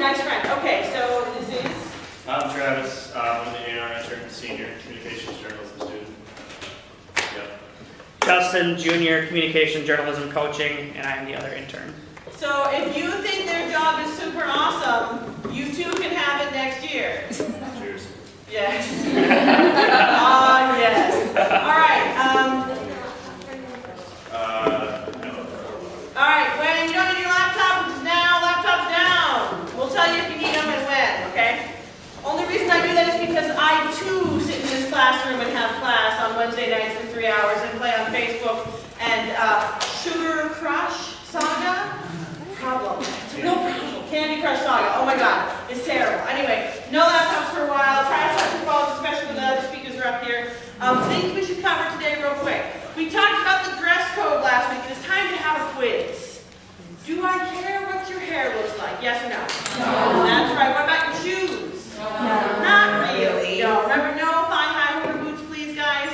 nice friend. Okay, so this is? I'm Travis. I'm the A&R intern, senior communications journalism student. Yep. Justin, junior communication journalism coaching, and I'm the other intern. So if you think their job is super awesome, you too can have it next year. Cheers. Yes. Yes. All right. No. All right. When you don't need your laptop, which is now, laptops down. We'll tell you if you need them and when. Okay. Only reason I do that is because I too sit in this classroom and have class on Wednesday nights for 3 hours and play on Facebook and Sugar Crush Saga. Problem. No problem. Candy Crush Saga. Oh my God, it's terrible. Anyway, no laptops for a while. Try to touch your phones, especially when the other speakers are up here. Things we should cover today real quick. We talked about the dress code last week, and it's time to have a quiz. Do I care what your hair looks like? Yes or no? No. That's right. What about your shoes? No. Not really. No. Remember, no thigh-high boots, please, guys.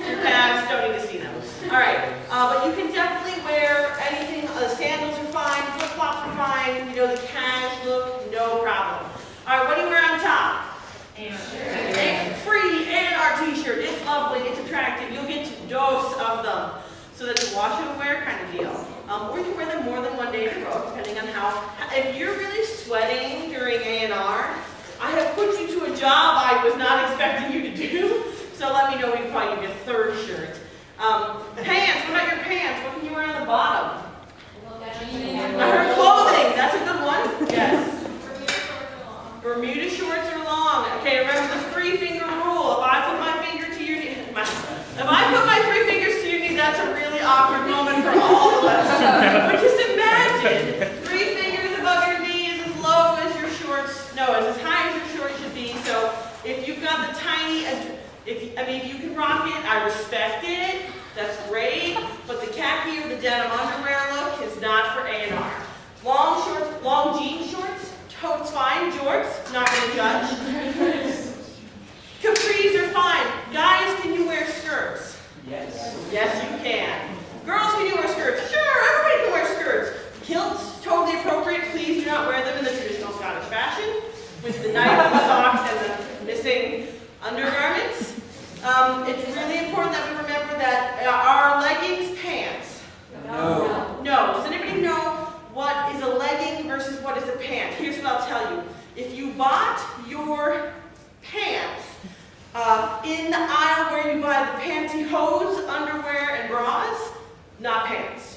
Your calves don't need to see them. All right. But you can definitely wear anything. Sandals are fine. Flip-flops are fine. You know, the cash look, no problem. All right. What do you wear on top? Free A&R t-shirt. It's lovely. It's attractive. You'll get to dose of them. So that's a wash and wear kind of deal. Or you can wear them more than one day in a row, depending on how. If you're really sweating during A&R, I have put you to a job I was not expecting you to do. So let me know. We can probably give you a third shirt. Pants. What about your pants? What can you wear on the bottom? Her clothing. That's a good one. Yes. Bermuda shorts are long. Okay, remember the 3-finger rule. If I put my finger to your knee, if I put my 3 fingers to your knee, that's a really awkward moment for all of us. But just imagine 3 fingers above your knee is as low as your shorts. No, it's as high as your shorts should be. So if you've got the tiny, if you can rock it, I respect it. That's great. But the khaki or the denim underwear look is not for A&R. Long shorts, long jean shorts. Totes fine, jorts, not gonna judge. Capris are fine. Guys, can you wear skirts? Yes. Yes, you can. Girls, can you wear skirts? Sure, everybody can wear skirts. Kilts, totally appropriate. Please do not wear them in the traditional Scottish fashion with the knife and the socks and the missing undergarments. It's really important that we remember that are leggings pants? No. No. Does anybody know what is a legging versus what is a pant? Here's what I'll tell you. If you bought your pants in the aisle where you buy the pantyhose, underwear, and bras, not pants.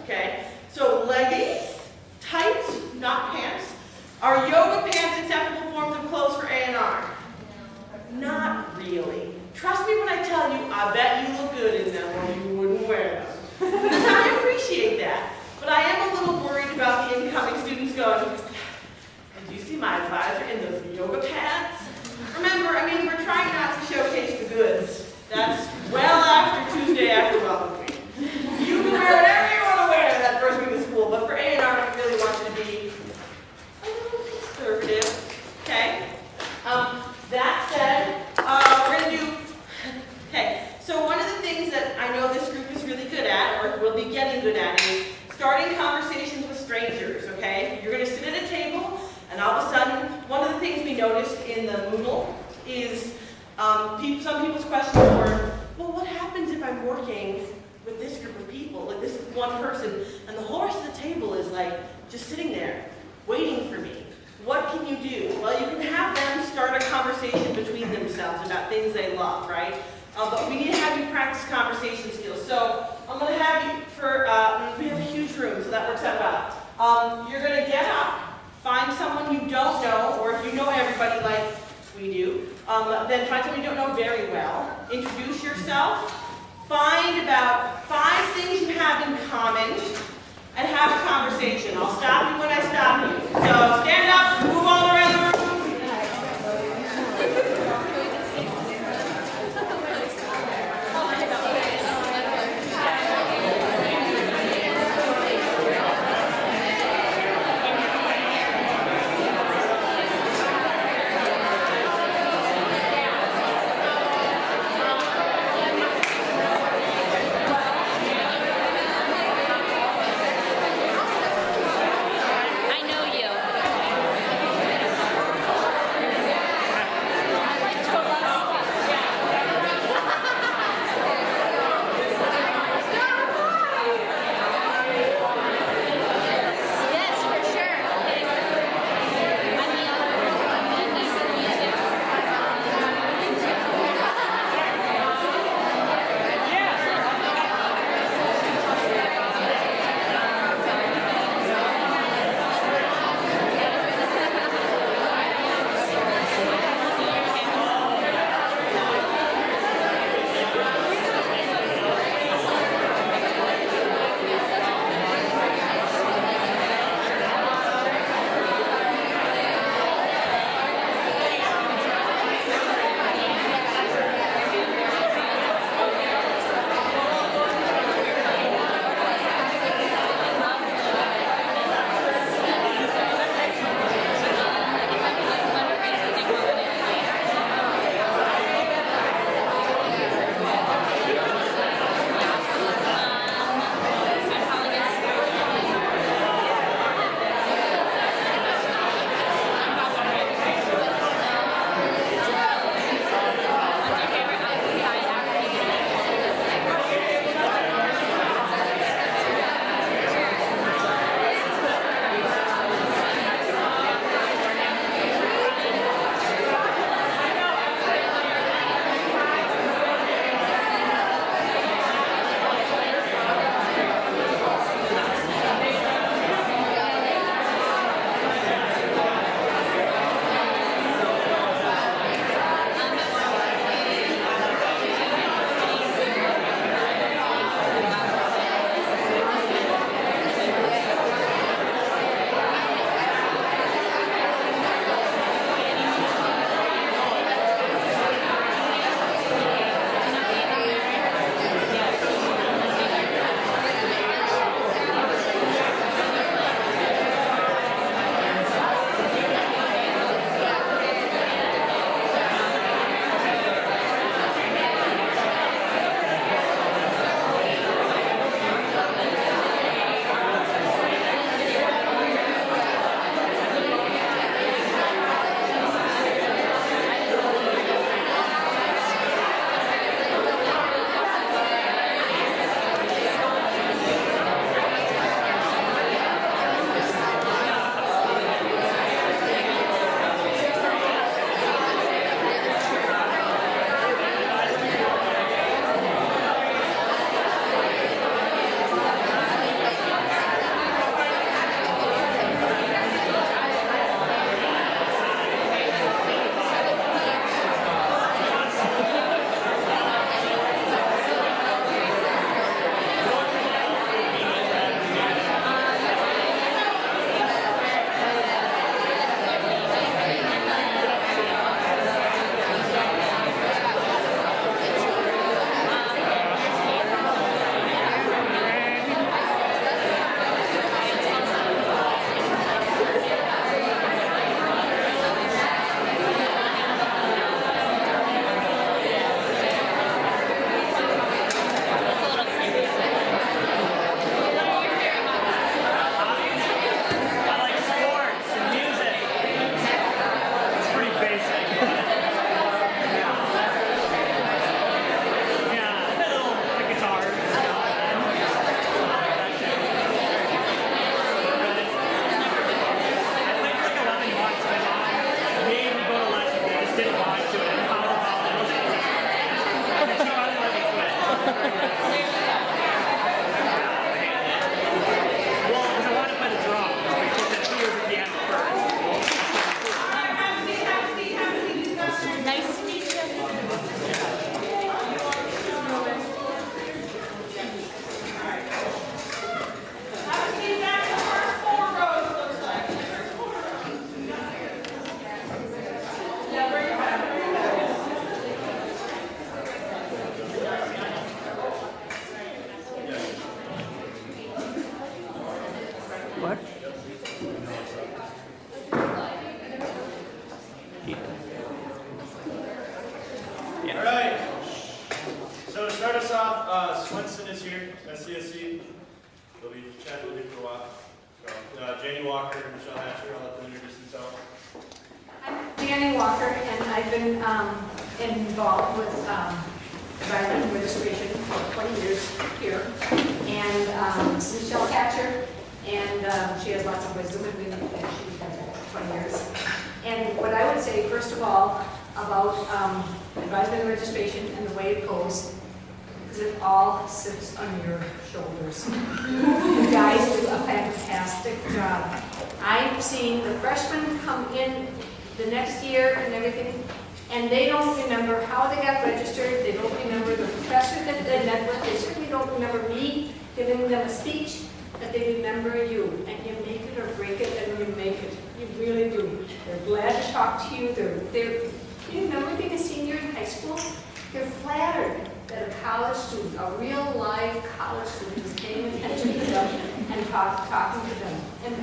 Okay? So leggings, tights, not pants. Are yoga pants acceptable forms of clothes for A&R? Not really. Trust me when I tell you, I bet you look good in them or you wouldn't wear them. I appreciate that. But I am a little worried about the incoming students going, did you see my advisor in those yoga pants? Remember, we're trying not to showcase the goods. That's well after Tuesday after welcome week. You can wear whatever you want to wear that first week of school, but for A&R, we really want you to be a little conservative, okay? That said, we're going to do, okay, so one of the things that I know this group is really good at, or will be getting good at, is starting conversations with strangers, okay? You're going to sit at a table, and all of a sudden, one of the things we noticed in the Moodle is some people's questions were, well, what happens if I'm working with this group of people, like this one person, and the whole rest of the table is like just sitting there, waiting for me? What can you do? Well, you can have them start a conversation between themselves about things they love, right? But we need to have you practice conversation skills. So I'm going to have you we have a huge room, so that works out well. You're going to get up, find someone you don't know, or if you know everybody like we do, then find someone you don't know very well. Introduce yourself. Find about 5 things you have in common, and have a conversation. I'll stop you when I stop you. So stand up, move all around the room. I know Walker and Michelle Hatcher. I'll let them introduce themselves. I'm Danny Walker, and I've been involved with driving registration for 20 years here. And Michelle Hatcher, and she has lots of wisdom, and she's been there for 20 years. And what I would say, first of all, about advisement and registration and the way it goes, is it all sits on your shoulders. You guys do a fantastic job. I've seen the freshmen come in the next year and everything, and they don't remember how they got registered, they don't remember the professor that they met with, they certainly don't remember me giving them a speech, but they remember you, and you make it or break it, and you make it. You really do. They're glad to talk to you. You remember being a senior in high school? They're flattered that a college student, a real live college student, is paying attention to them and talking to them. And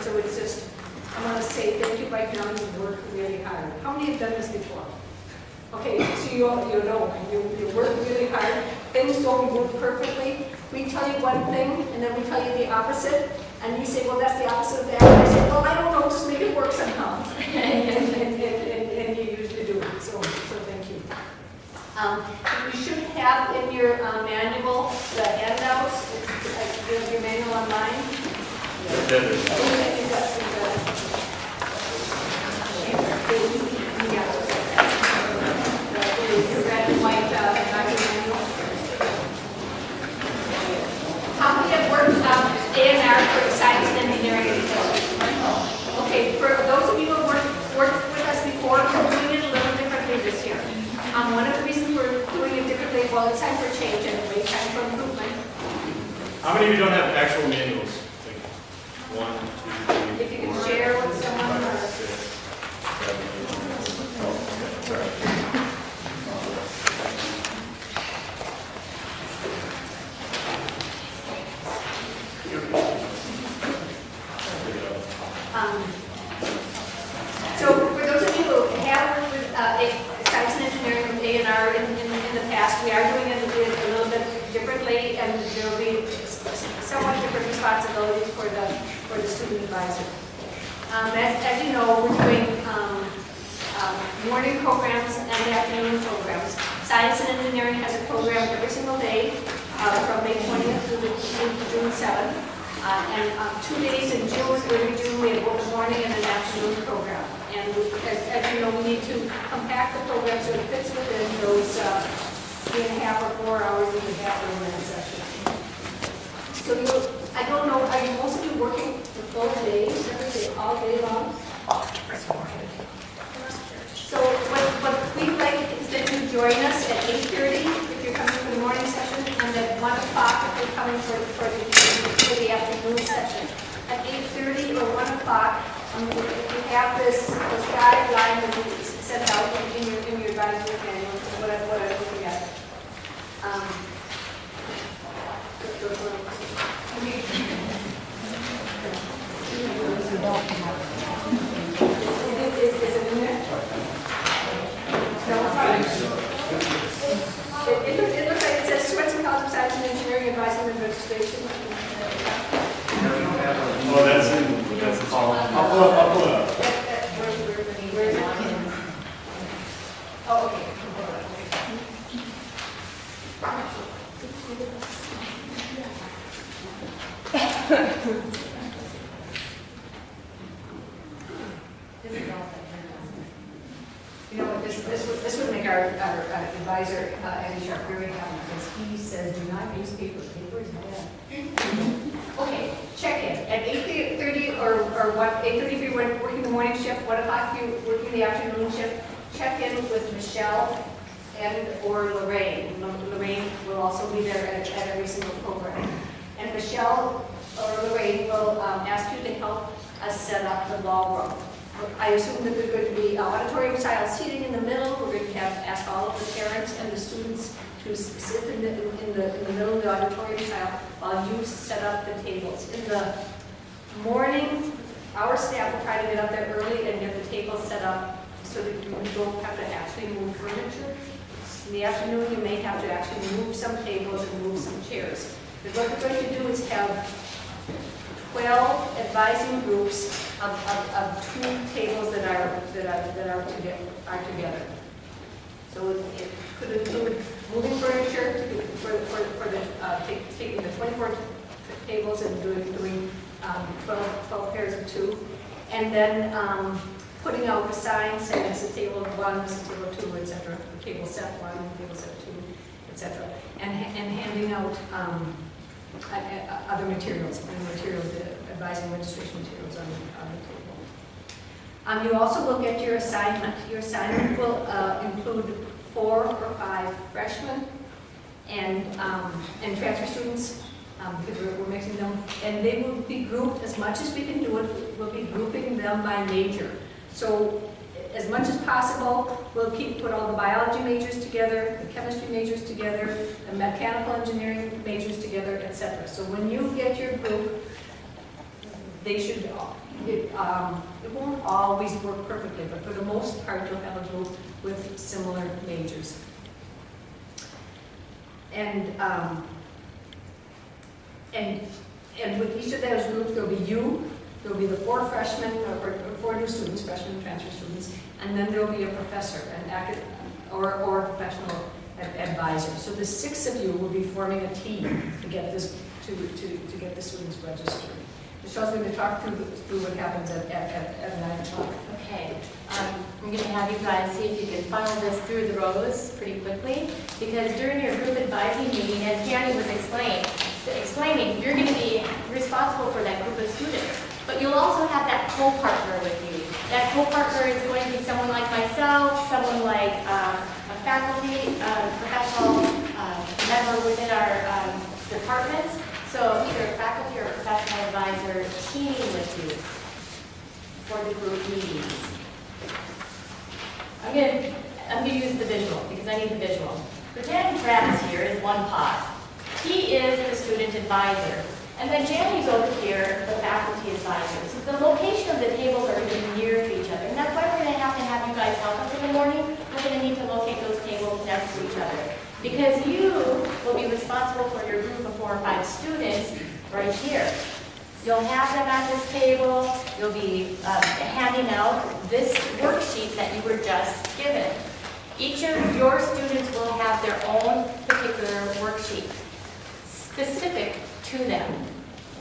so it's just, I want to say thank you right now. You work really hard. How many have done this before? Okay, so you know, you work really hard. Things don't work perfectly. We tell you one thing, and then we tell you the opposite. And you say, well, that's the opposite of that. And I say, well, I don't know, just make it work somehow. and you usually do it. So thank you. You should have in your manual the handouts. You have your manual online. The red and white document manual. How many have worked A&R for science and engineering? Okay, for those of you who have worked with us before, we're doing it a little differently this year. One of the reasons we're doing it differently, well, it's time for change anyway, time for improvement. How many of you don't have actual manuals? Like 1, 2, 3, If you can 4, share with someone 5, or... 6, 7, 8. So for those of you who have worked with science and engineering with A&R in the past, we are doing it a little bit differently, and there will be somewhat different responsibilities for the student advisor. As you know, we're doing morning programs and afternoon programs. Science and engineering has a program every single day from May 20th through June 7th. And 2 days in June, early June, we have both a morning and an afternoon program. And as you know, we need to compact the program so it fits within those 3.5 or 4 hours that we have in that session. So I don't know, are you most of you working the full days, every day, all day long? So what we'd like is that you join us at 8:30 if you're coming for the morning session, and at 1 o'clock if you're coming for the afternoon session. At 8:30 or 1 o'clock, we have this guideline that we sent out in your advisory manual, what I'm looking at. Is it in there? No, it's not. It looks like it says Swenson College of Science and Engineering Advising and Registration. Oh, that's a call. I'll pull it up. Where is it? Oh, okay. You know what, this would make our advisor, Andy Sharp, very happy, because he says, do not use paper. Paper is bad. Okay, check in. At 8:30 or what, 8:30 if you're working the morning shift, 1 o'clock if you're working the afternoon shift, check in with Michelle and or Lorraine. Lorraine will also be there at every single program. And Michelle or Lorraine will ask you to help us set up the ballroom. I assume that there's going to be auditorium-style seating in the middle. We're going to ask all of the parents and the students to sit in the middle of the auditorium-style while you set up the tables. In the morning, our staff will try to get up there early and get the tables set up so that you don't have to actually move furniture. In the afternoon, you may have to actually move some tables and move some chairs. Because what we're going to do is have 12 advising groups of 2 tables that are together. So it could include moving furniture for taking the 24 tables and doing 12 pairs of 2, and then putting out the signs saying it's a table 1, it's a table 2, etc. Table set 1, table set 2, etc. And handing out other materials, advising registration materials on the table. You also will get your assignment. Your assignment will include 4 or 5 freshmen and transfer students, because we're mixing them, and they will be grouped as much as we can do it. We'll be grouping them by major. So as much as possible, we'll put all the biology majors together, the chemistry majors together, the mechanical engineering majors together, etc. So when you get your group, they should, it won't always work perfectly, but for the most part, you'll have a group with similar majors. And with each of those groups, there'll be you, there'll be the 4 freshmen, or 4 new students, freshmen and transfer students, and then there'll be a professor, or professional advisor. So the 6 of you will be forming a team to get this to get the students registered. Michelle's going to talk through what happens at 9 o'clock. Okay, I'm going to have you guys see if you can funnel this through the rows pretty quickly, because during your group advising meeting, as Gianni was explaining, you're going to be responsible for that group of students, but you'll also have that co-partner with you. That co-partner is going to be someone like myself, someone like a faculty, professional member within our departments. So either a faculty or a professional advisor teaming with you for the group meetings. I'm going to use the visual because I need the visual. Pretend Travis here is one pod. He is the student advisor. And then Janny's over here, the faculty advisor. So the location of the tables are going to be near to each other. And that's why we're going to have you guys help us in the morning. We're going to need to locate those tables next to each other. Because you will be responsible for your group of 4 or 5 students right here. You'll have them at this table. You'll be handing out this worksheet that you were just given. Each of your students will have their own particular worksheet, specific to them,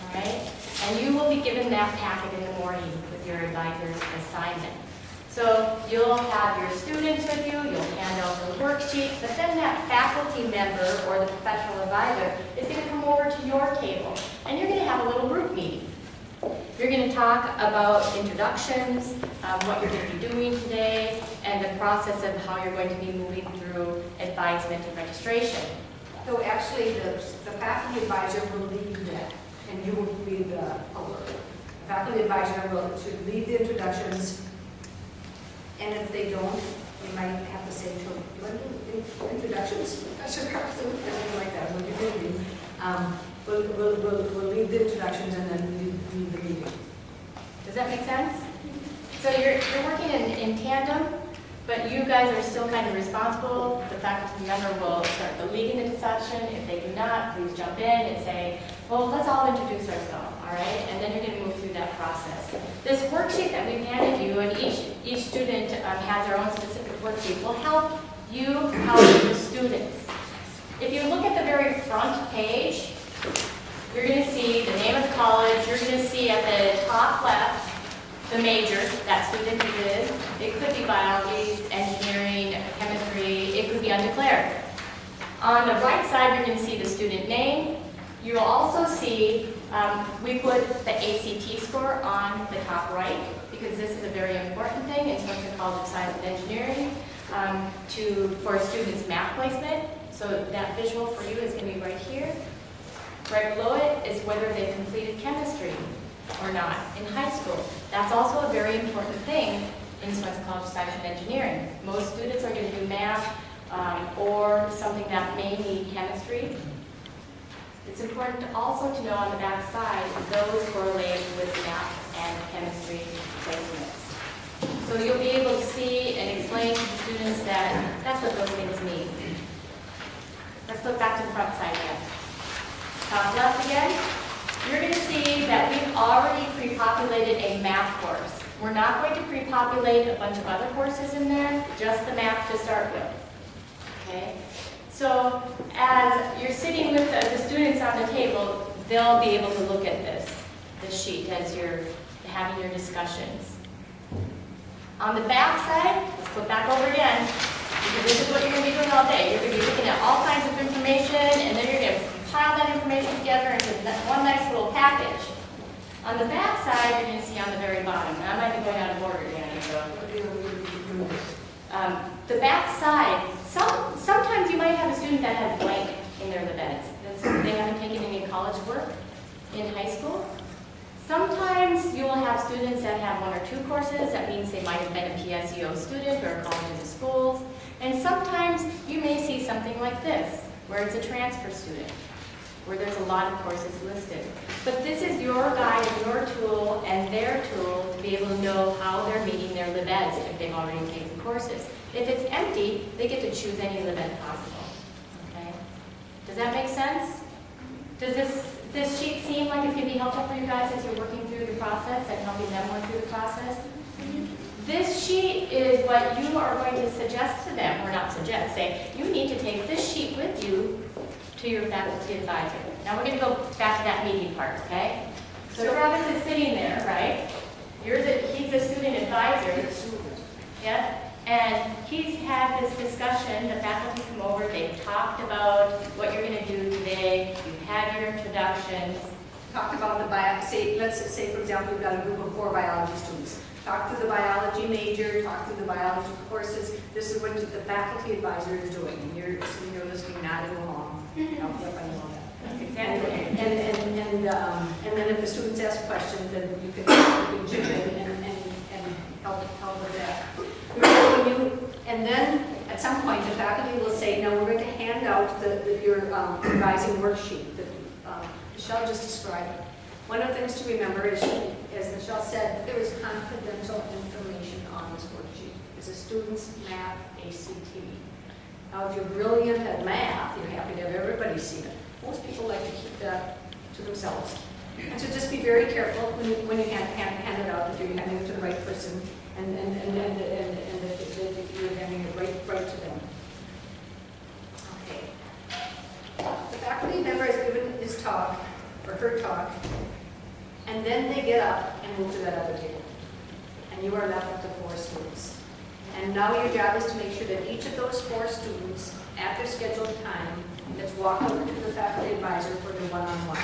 all right? And you will be given that packet in the morning with your advisor's assignment. So you'll have your students with you, you'll hand out the worksheet, but then that faculty member or the professional advisor is going to come over to your table, and you're going to have a little group meeting. You're going to talk about introductions, what you're going to be doing today, and the process of how you're going to be moving through advisement and registration. So actually, the faculty advisor will lead that, and you will be the helper. The faculty advisor should lead the introductions, and if they don't, you might have to say to them, "Do you want introductions? Professor Carson," or something like that. We'll lead the introductions and then lead the meeting. Does that make sense? So you're working in tandem, but you guys are still kind of responsible. The faculty member will start the leading the discussion. If they do not, please jump in and say, well, let's all introduce ourselves, all right? And then you're going to move through that process. This worksheet that we've handed you, and each student has their own specific worksheet, will help you help the students. If you look at the very front page, you're going to see the name of the college. You're going to see at the top left the major that student is. It could be biology, engineering, chemistry. It could be undeclared. On the right side, you're going to see the student name. You'll also see we put the ACT score on the top right because this is a very important thing in Swenson College of Science and Engineering for a student's math placement. So that visual for you is going to be right here. Right below it is whether they completed chemistry or not in high school. That's also a very important thing in Swenson College of Science and Engineering. Most students are going to do math or something that may need chemistry. It's important also to know on the back side those correlated with math and chemistry placements. So you'll be able to see and explain to the students that that's what those things mean. Let's look back to the front side again. Top left again. You're going to see that we've pre-populated a math course. We're not going to pre-populate a bunch of other courses in there, just the math to start with. Okay? So as you're sitting with the students on the table, they'll be able to look at this sheet as you're having your discussions. On the back side, let's flip back over again, because this is what you're going to be doing all day. You're going to be looking at all kinds of information, and then you're going to compile that information together into one nice little package. On the back side, you're going to see on the very bottom, and I might be going out of order again. The back side, sometimes you might have a student that has blank in their libeds. They haven't taken any college work in high school. Sometimes you will have students that have 1 or 2 courses. That means they might have been a PSEO student or gone into schools. And sometimes you may see something like this, where it's a transfer student, where there's a lot of courses listed. But this is your guide and your tool and their tool to be able to know how they're meeting their libeds if they've already taken courses. If it's empty, they get to choose any libed possible. Okay? Does that make sense? Does this sheet seem like it's going to be helpful for you guys as you're working through the process and helping them work through the process? This sheet is what you are going to suggest to them, or not suggest, say, you need to take this sheet with you to your faculty advisor. Now we're going to go back to that meeting part, okay? So Travis is sitting there, right? He's the student advisor. Yeah? And he's had this discussion, the faculty come over, they've talked about what you're going to do today, you've had your introductions. Talk about the biology, let's say for example, you've got a group of 4 biology students. Talk to the biology major, talk to the biology courses. This is what the faculty advisor is doing. And you're sitting there listening, nodding along. Yep, I know that. That's exactly it. And then if the students ask questions, then you can chip in and help with that. And then at some point, the faculty will say, no, we're going to hand out your revising worksheet that Michelle just described. One of the things to remember is, as Michelle said, there is confidential information on this worksheet. It's a student's math ACT. Now, if you're brilliant at math, you're happy to have everybody see it. Most people like to keep that to themselves. And so just be very careful when you hand it out, that you're handing it to the right person and that you're handing it right to them. Okay. The faculty member has given his talk, or her talk, and then they get up and move to that other table. And you are left with the 4 students. And now your job is to make sure that each of those 4 students, at their scheduled time, gets walked over to the faculty advisor for their one-on-one.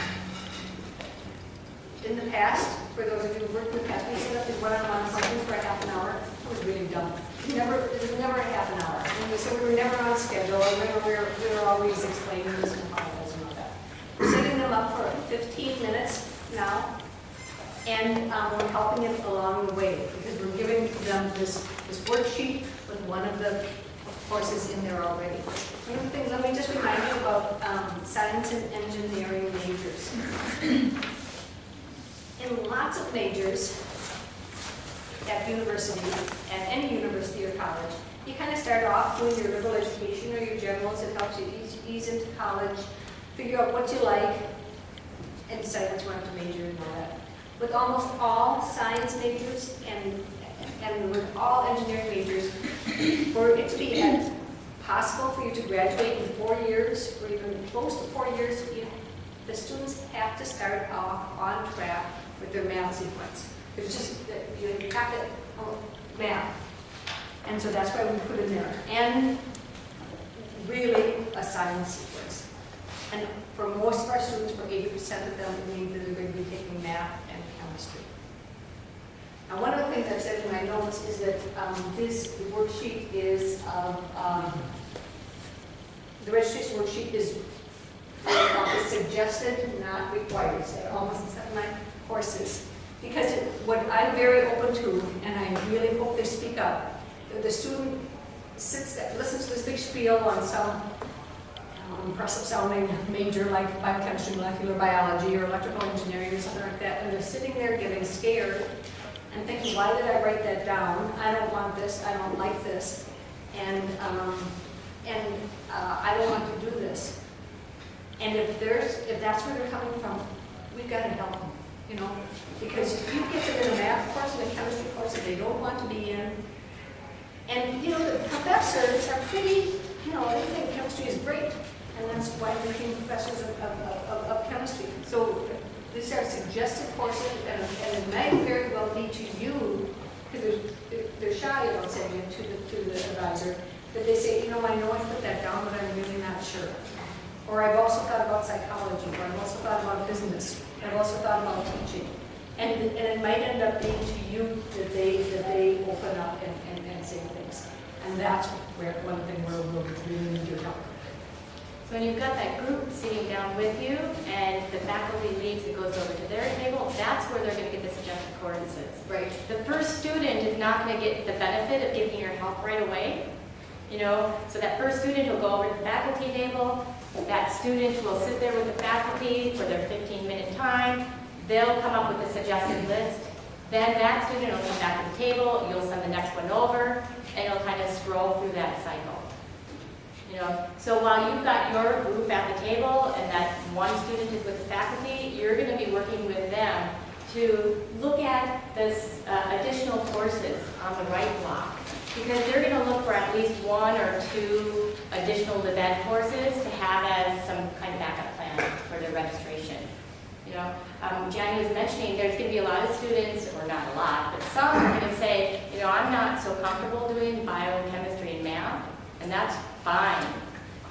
In the past, for those of you who worked in the past, we set up these one-on-one something for a half an hour. It was really dumb. It was never a half an hour. And so we were never on schedule, and we were always explaining this and files and all that. We're setting them up for 15 minutes now, and we're helping them along the way, because we're giving them this worksheet with one of the courses in there already. One of the things, let me just remind you about science and engineering majors. In lots of majors at university, at any university or college, you kind of start off doing your liberal education or your generals. It helps you ease into college, figure out what you like, and decide what you want to major and all that. With almost all science majors and with all engineering majors, for it to be possible for you to graduate in 4 years, or even close to 4 years, the students have to start off on track with their math sequence. It's just, you have to math. And so that's why we put in there. And really a science sequence. And for most of our students, for 80% of them, it means that they're going to be taking math and chemistry. Now, one of the things I've said in my notes is that this worksheet is, the registration worksheet is suggested, not required. So almost in some of my courses. Because what I'm very open to, and I really hope they speak up, the student listens to this big spiel on some impressive sounding major like biochemistry, molecular biology, or electrical engineering, or something like that, and they're sitting there getting scared and thinking, why did I write that down? I don't want this, I don't like this, and I don't want to do this. And if that's where they're coming from, we've got to help them. you know, because you get them in a math course and a chemistry course that they don't want to be in. And, you know, the professors are pretty, you know, they think chemistry is great, and that's why they became professors of chemistry. So these are suggested courses, and it might very well be to you, because they're shy about saying it to the advisor, that they say, you know, I know I put that down, but I'm really not sure. Or I've also thought about psychology, or I've also thought about business, I've also thought about teaching. And it might end up being to you that they open up and say things. And that's where one thing where we'll really need your help. So when you've got that group sitting down with you and the faculty leaves and goes over to their table, that's where they're going to get the suggested courses. Right. The first student is not going to get the benefit of giving your help right away. You know, so that first student will go over to the faculty table. That student will sit there with the faculty for their 15-minute time. They'll come up with a suggested list. Then that student will come back to the table. You'll send the next one over, and you'll kind of scroll through that cycle. You know, so while you've got your group at the table and that one student is with the faculty, you're going to be working with them to look at this additional courses on the right block, because they're going to look for at least 1 or 2 additional LibEd courses to have as some kind of backup plan for their registration. You know, Jenny was mentioning there's going to be a lot of students, or not a lot, but some are going to say, you know, I'm not so comfortable doing biochemistry and math, and that's fine.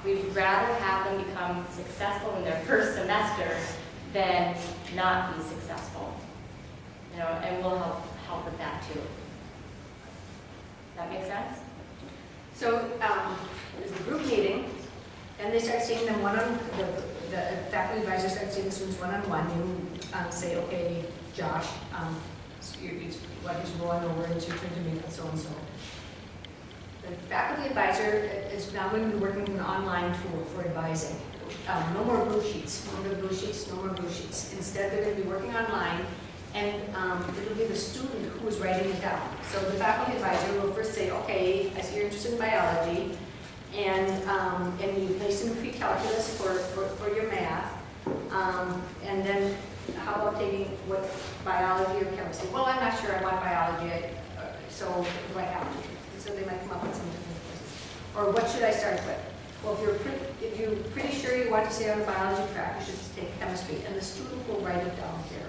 We'd rather have them become successful in their first semester than not be successful. You know, and we'll help with that too. Does that make sense? So there's a group meeting, and they start seeing them the faculty advisor starts seeing the students one-on-one. You say, okay, Josh, why don't you go on over and your turn to meet with so-and-so. The faculty advisor is now going to be working with an online tool for advising. No more blue sheets, no more blue sheets, no more blue sheets. Instead, they're going to be working online, and it'll be the student who is writing it down. So the faculty advisor will first say, okay, I see you're interested in biology, and you place in pre-calculus for your math, and then how about taking what biology or chemistry? Well, I'm not sure I want biology, so do I have to? So they might come up with some different courses. Or what should I start with? Well, if you're pretty sure you want to stay on the biology track, you should take chemistry, and the student will write it down here.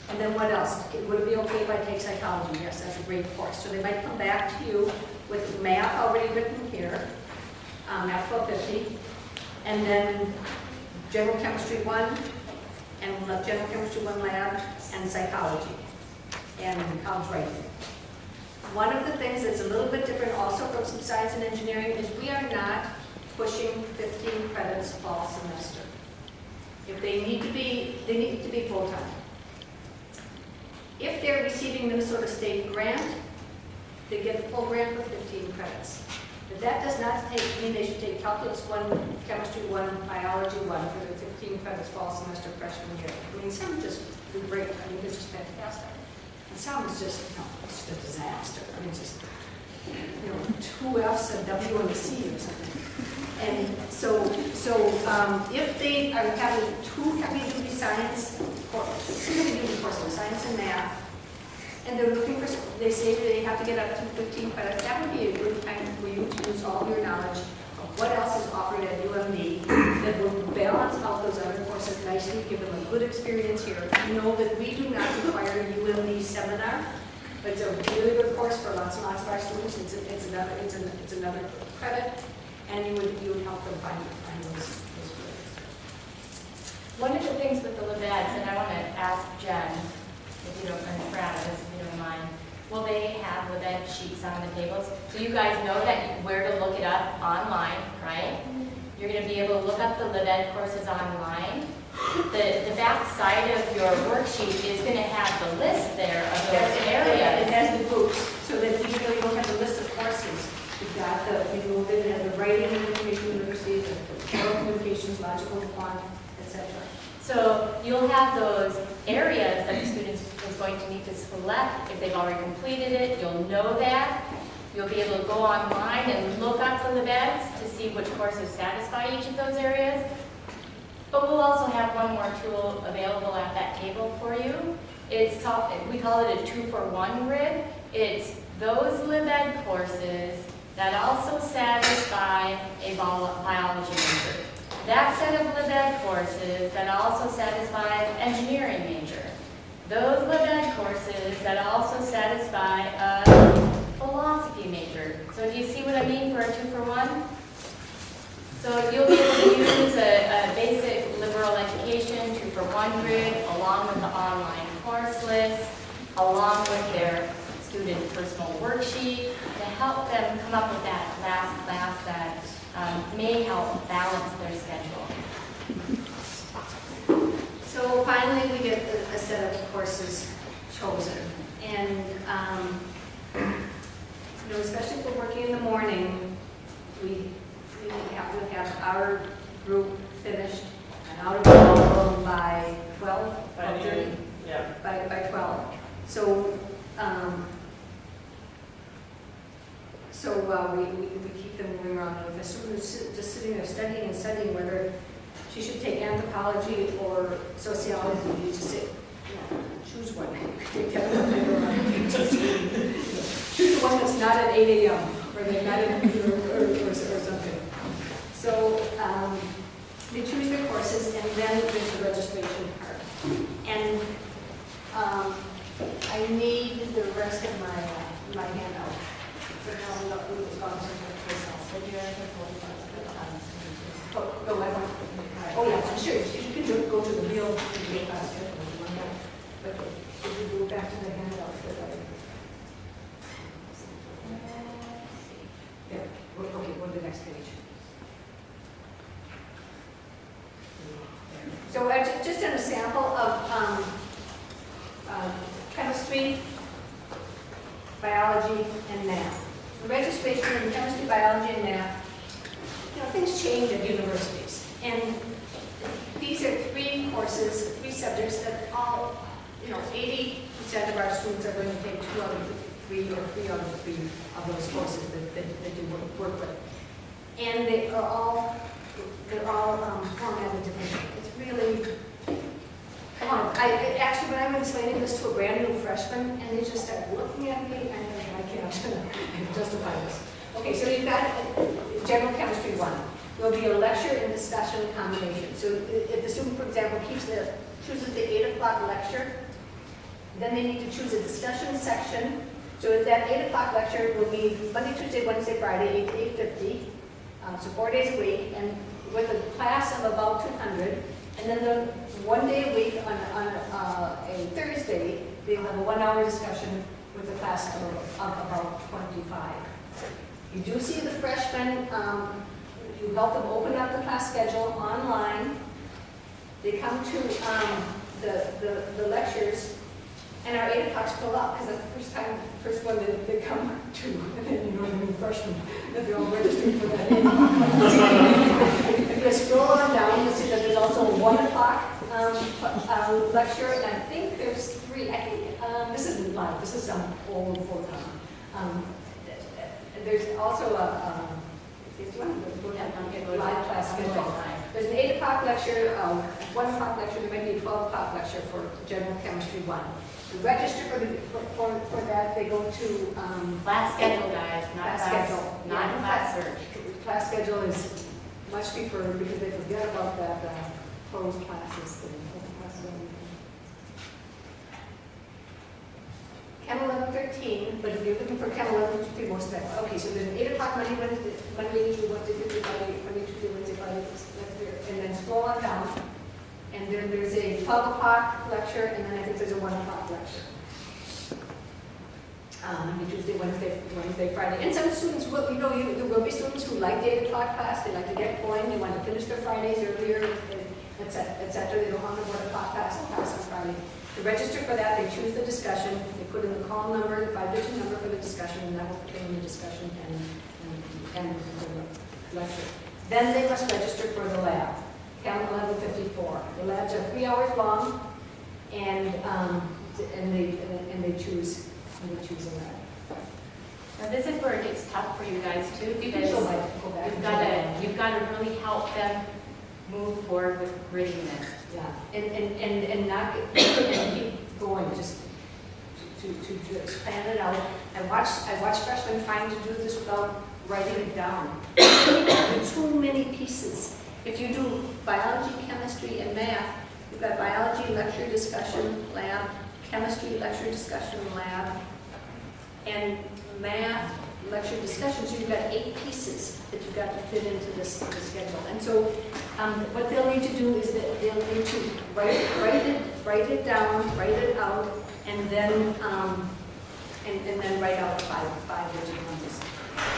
And then what else? Would it be okay if I take psychology? Yes, that's a great course. So they might come back to you with math already written here, Math 1250, and then general chemistry 1, and general chemistry 1 lab, and psychology, and college writing. One of the things that's a little bit different also from some science and engineering is we are not pushing 15 credits fall semester. If they need to be, they need to be full-time. If they're receiving Minnesota State grant, they get the full grant for 15 credits. But that does not mean they should take calculus 1, chemistry 1, biology 1 for their 15 credits fall semester freshman year. I mean, some just do great. I mean, it's just fantastic. And some is just, you know, it's just a disaster. I mean, just, you know, 2 F's, a W, and a C or something. And so if they are having 2 heavy-duty science courses, science and math, and they're looking for, they say they have to get up to 15 credits, that would be a good time for you to use all your knowledge of what else is offered at UMD that will balance out those other courses nicely, give them a good experience here. You know that we do not require a UMD seminar, but it's a really good course for lots and lots of our students. It's another credit, and you would help them find those credits. One of the things with the LibEds, and I want to ask Jen, if you don't, and Travis, if you don't mind, will they have LibEd sheets on the tables? So you guys know that where to look it up online, right? You're going to be able to look up the LibEd courses online. The back side of your worksheet is going to have the list there of those areas. It has the groups, so that even though you don't have the list of courses, you've got it has the writing, information literacy, the oral communications, logical quant, etc. So you'll have those areas that the student is going to need to select. If they've already completed it, you'll know that. You'll be able to go online and look up the LibEds to see which courses satisfy each of those areas. But we'll also have one more tool available at that table for you. It's called, we call it a 2-for-1 grid. It's those LibEd courses that also satisfy a biology major. That set of LibEd courses that also satisfies engineering major. Those LibEd courses that also satisfy a philosophy major. So do you see what I mean for a 2-for-1? So you'll be able to use a basic liberal education 2-for-1 grid along with the online course list, along with their student personal worksheet to help them come up with that last class that may help balance their schedule. So finally, we get a set of courses chosen. And, especially if we're working in the morning, we have to have our group finished and out of the ballroom by 12, By the end. Yeah. by 12. So, we keep them moving around. If a student is just sitting there studying whether she should take anthropology or sociology, you just say, choose one. Take that one. Choose the one that's not at 8 a.m. or they're not at or something. So they choose their courses, and then there's the registration part. And I need the rest of my handout. For now, I'm not really sponsored for myself. So you're able to Oh, no, I want, oh yeah, sure, you can go to the real class. But if you go back to the handout for that. Yeah, okay, go to the next page. So just an example of chemistry, biology, and math. The registration in chemistry, biology, and math, things change at universities. And these are 3 courses, 3 subjects that all, 80% of our students are going to take 2 out of 3 or 3 out of 3 of those courses that you work with. And they're all formatted differently. It's really, come on. Actually, when I'm explaining this to a brand new freshman, and they just start looking at me, and I can't justify this. Okay, so you've got General Chemistry 1. There'll be a lecture and discussion combination. So if the student, for example, chooses the 8 o'clock lecture, then they need to choose a discussion section. So that 8 o'clock lecture will be Monday, Tuesday, Wednesday, Friday, 8 to 8:50, so 4 days a week, and with a class of about 200. And then the 1 day a week on a Thursday, they'll have a 1-hour discussion with a class of about 25. You do see the freshmen, you help them open up the class schedule online. They come to the lectures, and our 8 o'clocks fill up, because that's the first one that they come to, and then the new freshmen, that they're all registered for that 8 o'clock. If you scroll on down, you'll see that there's also a 1 o'clock lecture, and I think there's 3, this isn't live, this is some old photon. There's also a live class schedule. There's an 8 o'clock lecture, 1 o'clock lecture, there might be a 12 o'clock lecture for General Chemistry 1. To register for that, they go to Class schedule, guys, not class class, schedule. not class search. Class schedule is much preferred because they forget about that closed classes thing. Chem 1113, but if you're looking for Chem 1113, most of that. Okay, so there's an 8 o'clock Monday, Tuesday, Wednesday, Friday, and then scroll on down. And then there's a 12 o'clock lecture, and then I think there's a 1 o'clock lecture. Monday, Tuesday, Wednesday, Friday. And some students will, there will be students who like the 8 o'clock class, they like to get going, they want to finish their Fridays earlier, etc. They don't want the 1 o'clock class on Friday. To register for that, they choose the discussion, they put in the call number, the 5-digit number for the discussion, and that will put in the discussion and the lecture. Then they must register for the lab, Chem 1154. The labs are 3 hours long, and they choose a lab. Now this is where it gets tough for you guys too, You can because go back. you've got to really help them move forward with gritting this. Yeah, and not get, and keep going, just to expand it out. I watched freshmen trying to do this without writing it down. There are too many pieces. If you do biology, chemistry, and math, you've got biology lecture discussion lab, chemistry lecture discussion lab, and math lecture discussion. So you've got 8 pieces that you've got to fit into this schedule. And so what they'll need to do is that they'll need to write it down, write it out, and then write out five digit numbers.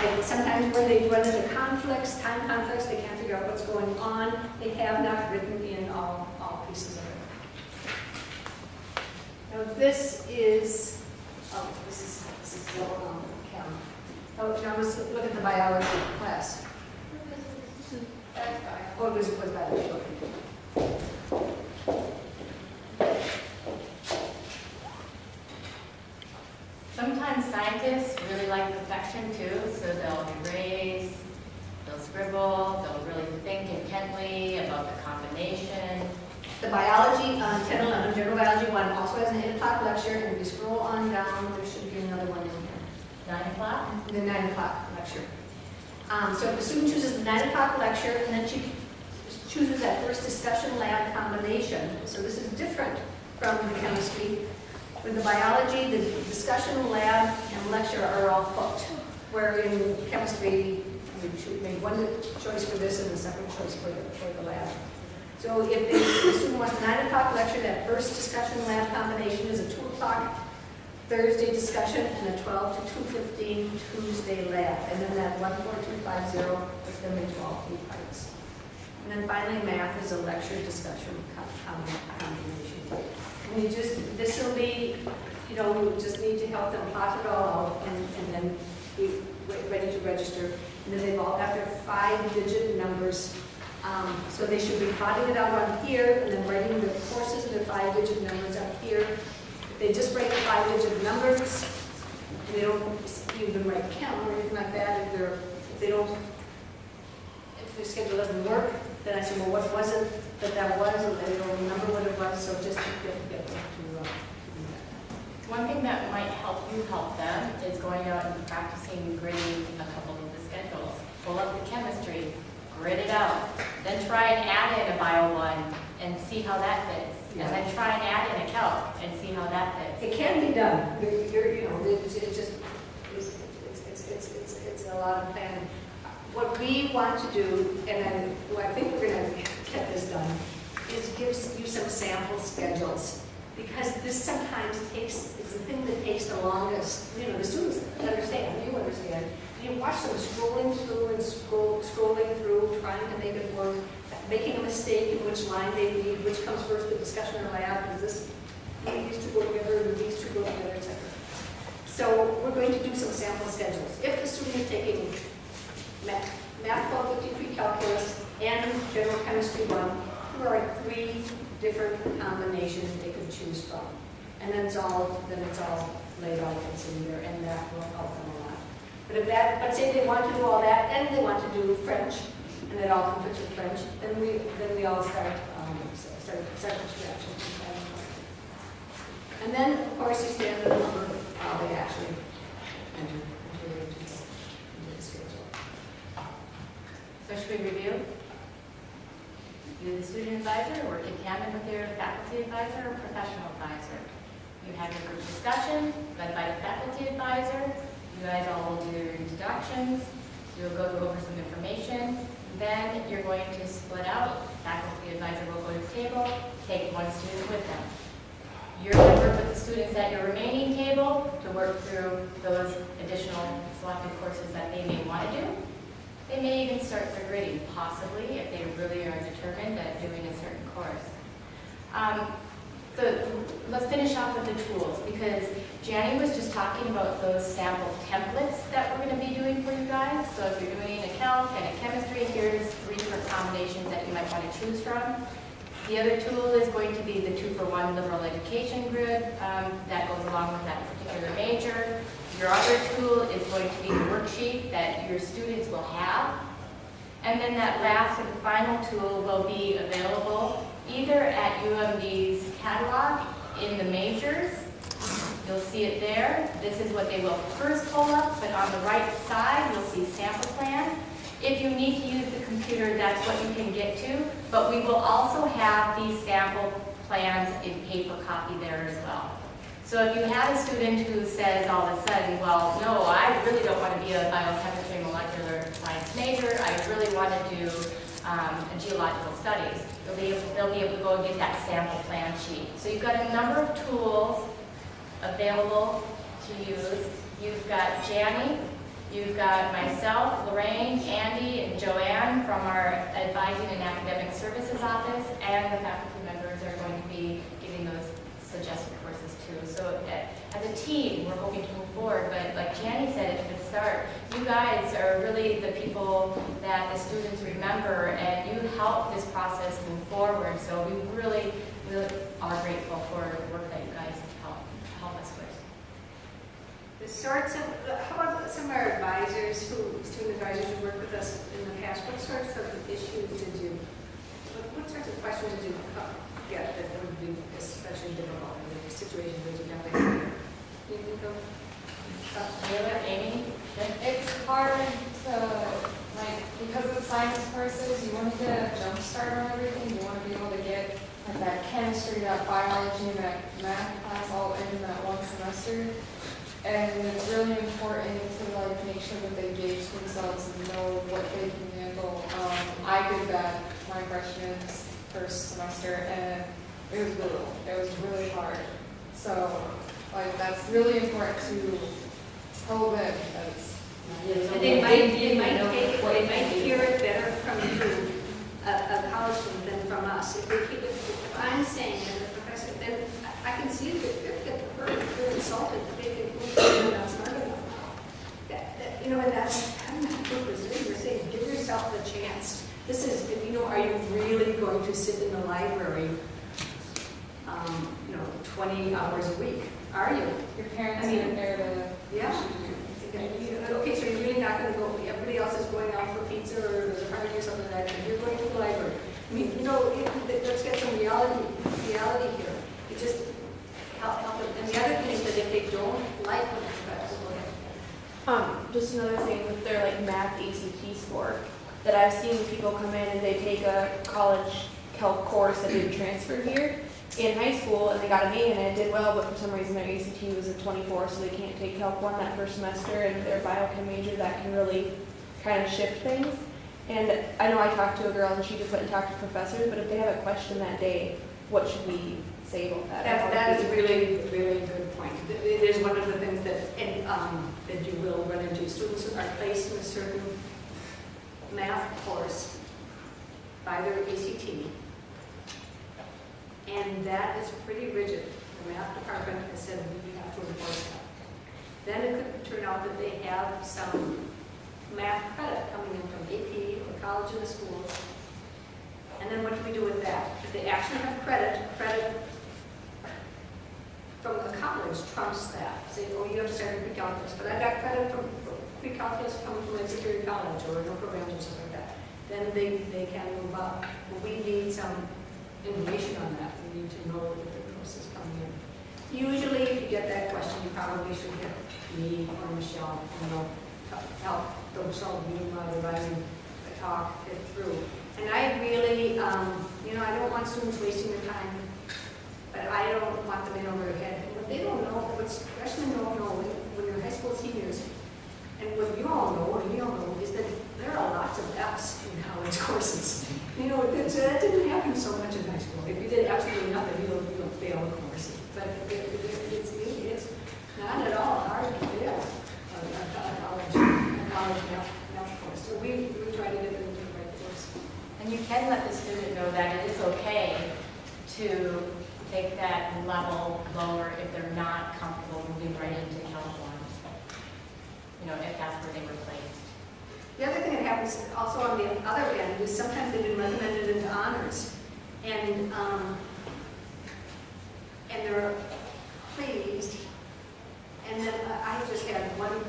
And sometimes where they run into conflicts, time conflicts, they can't figure out what's going on. They have not written in all pieces of it. Now this is Chem. Oh, now let's look at the biology class. Oh, it was biology. Okay. Sometimes scientists really like perfection too, so they'll erase, they'll scribble, they'll really think intently about the combination. The biology, 1011, general biology 1 also has an 8 o'clock lecture, and if you scroll on down, there should be another one in here. 9 o'clock? The 9 o'clock lecture. So if the student chooses the 9 o'clock lecture, and then she chooses that first discussion lab combination, so this is different from the chemistry. With the biology, the discussion lab and lecture are all hooked, where in chemistry, we made one choice for this and the second choice for the lab. So if the student wants a 9 o'clock lecture, that first discussion lab combination is a 2 o'clock Thursday discussion and a 12 to 2:15 Tuesday lab. And then that 14250 is them into all 3 parts. And then finally, math is a lecture discussion combination. And you just, this will be, you know, we just need to help them plot it all out and then be ready to register. And then they've all got their 5-digit numbers. So they should be plotting it out on here and then writing the courses and their 5-digit numbers up here. If they just write the 5-digit numbers, and they don't even write count or anything like that, if their schedule doesn't work, then I say, well, what was it that was, and they don't remember what it was, so just to get them to do that. One thing that might help you help them is going out and practicing grading a couple of the schedules. Pull up the chemistry, grid it out, then try and add in a bio one and see how that fits. Yeah. And then try and add in a calc and see how that fits. It can be done. You know, it's a lot of planning. What we want to do, and I think we're going to get this done, is give you some sample schedules. Because this sometimes it's the thing that takes the longest. You know, the students understand, you understand. You watch them scrolling through and scrolling through, trying to make it work, making a mistake in which line they read, which comes first, the discussion or lab, is this, these two go together, or these two go together, etc. So we're going to do some sample schedules. If the student is taking Math 1253 calculus and general chemistry 1, there are 3 different combinations they could choose from. And then it's all laid out and in there, and that will help them a lot. But say they want to do all that, and they want to do French, and it all conflicts with French, then we all start from scratch. And then, of course, you stand the number they actually enter into the schedule. So should we review? You, the student advisor, work in tandem with your faculty advisor or professional advisor. You have your group discussion led by the faculty advisor. You guys all will do your introductions. You'll go over some information. Then you're going to split out. Faculty advisor will go to the table, take one student with them. You're going to work with the students at your remaining table to work through those additional selected courses that they may want to do. They may even start their grading, possibly, if they really are determined at doing a certain course. Let's finish off with the tools, because Janny was just talking about those sample templates that we're going to be doing for you guys. So if you're doing a calc and a chemistry, here's 3 different combinations that you might want to choose from. The other tool is going to be the 2-for-1 liberal education grid that goes along with that particular major. Your other tool is going to be the worksheet that your students will have. And then that last and final tool will be available either at UMD's catalog in the majors. You'll see it there. This is what they will first pull up, but on the right side, you'll see sample plan. If you need to use the computer, that's what you can get to, but we will also have these sample plans in paper copy there as well. So if you have a student who says all of a sudden, well, no, I really don't want to be a biochemistry molecular science major, I really want to do geological studies, they'll be able to go and get that sample plan sheet. So you've got a number of tools available to use. You've got Janny, you've got myself, Lorraine, Andy, and Joanne from our Advising and Academic Services Office, and the faculty members are going to be giving those suggested courses too. So as a team, we're hoping to move forward, but like Janny said at the start, you guys are really the people that the students remember, and you help this process move forward. So we really, really are grateful for the work that you guys help us with. The sorts of, how about some of our advisors, student advisors who work with us in the past, what sorts of issues did you, what sorts of questions did you get that would be especially difficult in the situations that you have to handle? Do you think of? Taylor, Amy? It's hard to, like, because of science courses, you want to get a jump start on everything. You want to be able to get like that chemistry, that biology, and that math class all in that one semester. And it's really important to like make sure that they gauge themselves and know what they can handle. I did that my freshman first semester, and it was brutal. It was really hard. So, like, that's really important to tell them because And they might hear it better from you, a college student, than from us. If I'm saying, and the professor, then I can see that they're insulted, that they think, well, you're not smart enough. You know, and that's kind of the purpose. We're saying, give yourself the chance. This is, you know, are you really going to sit in the library, 20 hours a week? Are you? your parents I mean, are there to Yeah. Okay, so you're really not going to go, everybody else is going out for pizza or there's a party or something like that, and you're going to the library. I mean, let's get some reality here. It just help them. And the other thing is that if they don't like what it's about, go ahead. Just another thing with their like math ACT score, that I've seen people come in and they take a college calc course that didn't transfer here in high school, and they got an A in it, did well, but for some reason their ACT was a 24, so they can't take Calc 1 that first semester, and their biochem major, that can really kind of shift things. And I know I talked to a girl, and she just went and talked to professors, but if they have a question that day, what should we say about that? That is a really, really good point. It is one of the things that you will run into. Students are placed in a certain math course by their ACT, and that is pretty rigid. The math department has said we have to enforce that. Then it could turn out that they have some math credit coming in from AP or college in the schools. And then what do we do with that? If they actually have credit from the college trumps that. Say, oh, you have to start in pre-calculus, but I got credit from pre-calculus coming from a security college or no programs or something like that. Then they can move up. But we need some information on that. We need to know that the course is coming in. Usually, if you get that question, you probably should get me or Michelle, help those being advising the talk it through. And I really, I don't want students wasting their time, but I don't want them in over their head. And what they don't know, what freshmen don't know when they're high school seniors, and what you all know, and we all know, is that there are lots of F's in college courses. That didn't happen so much in high school. If you did absolutely nothing, you'll fail a course. But it's not at all hard to fail a college math course. So we try to get them into the right course. And you can let the student know that it is okay to take that level lower if they're not comfortable moving right into Calc 1, if that's where they were placed. The other thing that happens also on the other end is sometimes they've been recommended into honors, and they're pleased. And then I just had one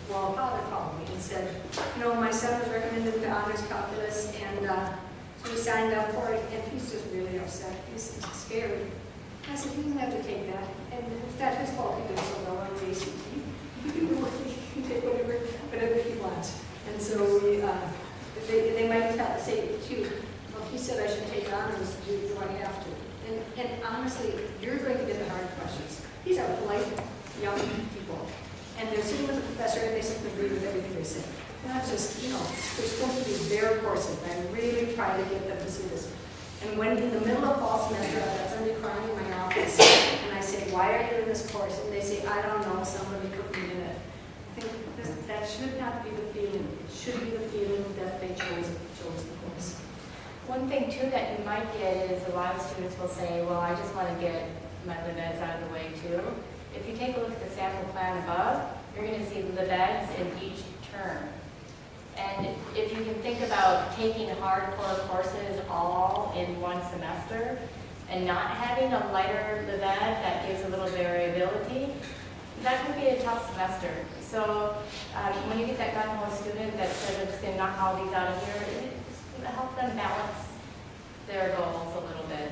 Well, a father called me and said, you know, my son was recommended to honors calculus, and so he signed up for it, and he's just really upset. He's scared. I said, he doesn't have to take that, and it's not his fault he did so well on the ACT. He can take whatever he wants. And so they might say to you, well, he said I should take honors, do I have to? And honestly, you're going to get the hard questions. These are polite young people. And they're sitting with a professor and they simply agree with everything they say. Not just, you know, they're supposed to be very courses. I really try to get them to see this. And when in the middle of fall semester, I've got somebody crying in my office, and I say, why are you in this course? And they say, I don't know, somebody put me in it. I think that should not be the feeling. It should be the feeling that they chose the course. One thing too that you might get is a lot of students will say, well, I just want to get my LibEds out of the way too. If you take a look at the sample plan above, you're going to see LibEds in each term. And if you can think about taking hardcore courses all in one semester and not having a lighter LibEd that gives a little variability, that can be a tough semester. So when you get that gung-ho student that says, I'm just going to knock all these out of here, it's going to help them balance their goals a little bit.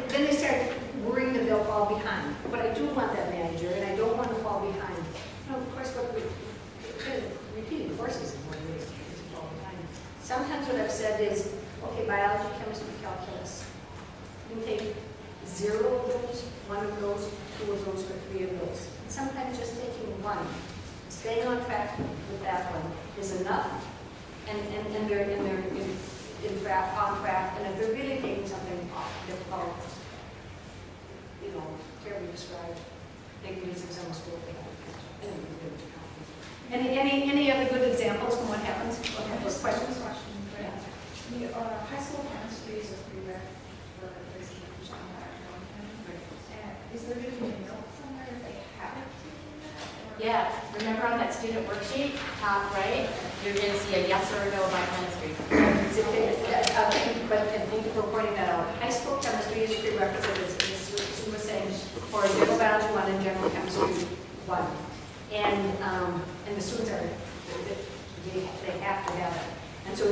Then they start worrying that they'll fall behind. But I do want that manager, and I don't want to fall behind. You know, of course, repeating courses is one way to fall behind. Sometimes what I've said is, okay, biology, chemistry, calculus. You can take 0 of those, 1 of those, 2 of those, or 3 of those. And sometimes just taking 1, staying on track with that one is enough. And they're on track. And if they're really taking something difficult, you know, terribly described, they can use exam school for that. Any other good examples from what happens? Questions? Yeah. The high school chemistry is a prereq for basic on that. Is there going to be a note somewhere if they haven't taken that? Or? Yeah, remember on that student worksheet, top right, you're going to see a yes or a no about chemistry. But thank you for pointing that out. High school chemistry is a prerequisite, as Sue was saying, for general biology 1 and general chemistry 1. And the students they have to have it. And so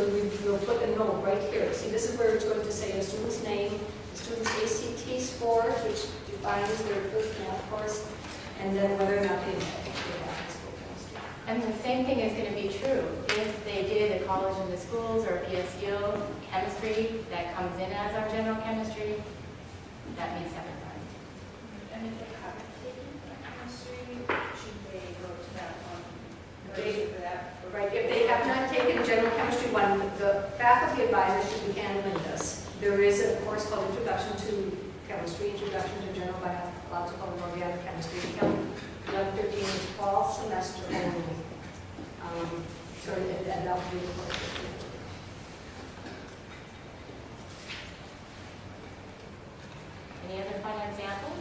we'll put a note right here. See, this is where it's going to say the student's name, the student's ACT score, which defines their first math course, and then whether or not they have high school chemistry. And the same thing is going to be true if they did a college in the schools or PSU chemistry that comes in as our general chemistry, that means 7 times. And if they haven't taken chemistry, should they go to that one? For that? Right, if they have not taken general chemistry 1, the faculty advisor should be handling this. There is a course called Introduction to Chemistry, Introduction to General Biological and Organic Chemistry. Chem 1113 is fall semester only. So that will be the course. Any other fun examples?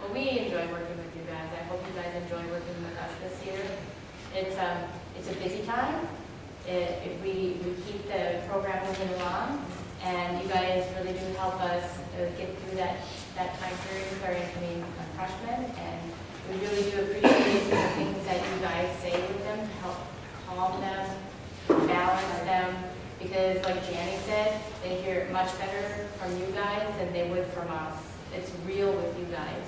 Well, we enjoy working with you guys. I hope you guys enjoy working with us this year. It's a busy time. If we keep the program moving along, and you guys really do help us get through that time period with our incoming freshmen, and we really do appreciate the things that you guys say with them to help calm them, balance them, because like Janny said, they hear it much better from you guys than they would from us. It's real with you guys.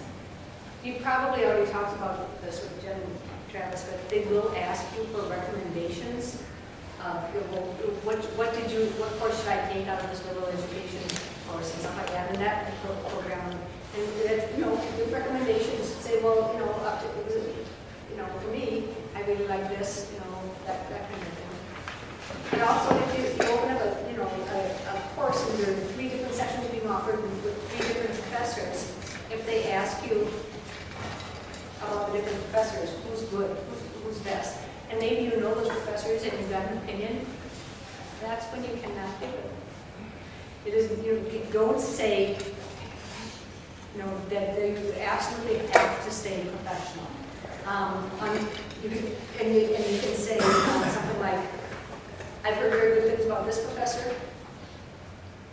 You probably already talked about this with Jen and Travis, but they will ask you for recommendations. What course should I take out of this liberal education course and stuff like that, and that program. And that, you know, the recommendations say, well, you know, up to, you know, for me, I really like this, you know, that kind of thing. And also, if you open up a course and there are 3 different sections being offered with 3 different professors, if they ask you about the different professors, who's good, who's best, and maybe you know those professors and you've got an opinion, that's when you cannot give it. It is, you don't say, you know, that you absolutely have to stay professional. You can say something like, I've heard very good things about this professor,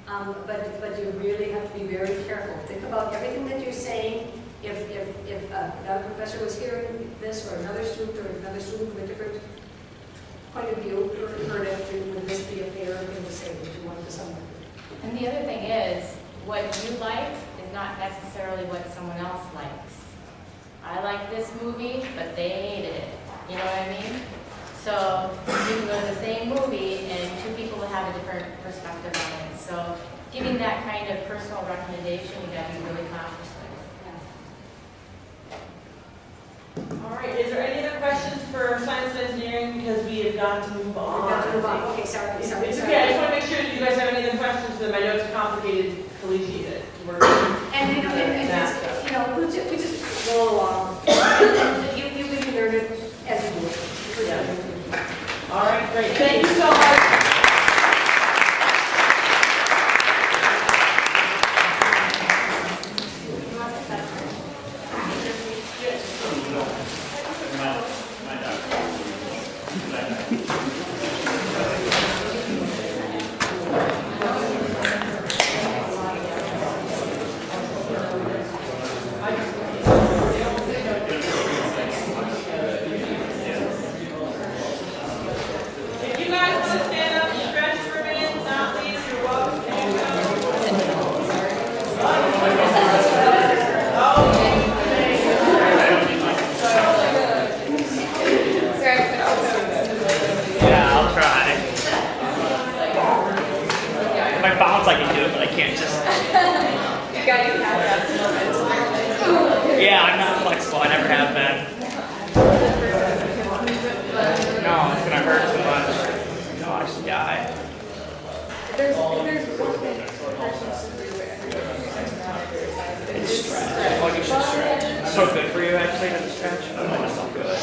but you really have to be very careful. Think about everything that you're saying if another professor was hearing this, or another student with a different point of view, heard it, would this be a fair thing to say that you wanted to someone? And the other thing is, what you like is not necessarily what someone else likes. I like this movie, but they hated it. You know what I mean? So you can go to the same movie and two people will have a different perspective on it. So giving that kind of personal recommendation, you gotta be really conscious of. All right, is there any other questions for science and engineering? Because we have got to move on. We've got to move on. Okay, sorry. It's okay, I just want to make sure that you guys have any other questions for them. I know it's a complicated collegiate work. And it's, you know, we just roll along. You can learn it as you do it. Yeah. All right, great. Thank you so much. If you guys want to stand up and stretch for a minute, not leave, you're welcome to do Yeah, I'll try. If I bounce, I can do it, but I can't just. You got your calves Yeah, I'm not flexible. I never have been. No, it's gonna hurt too much. No, I should die. There's one thing professionals should do It's stretch. I feel like you should stretch. It's so good for you actually to stretch. Oh, that's so good.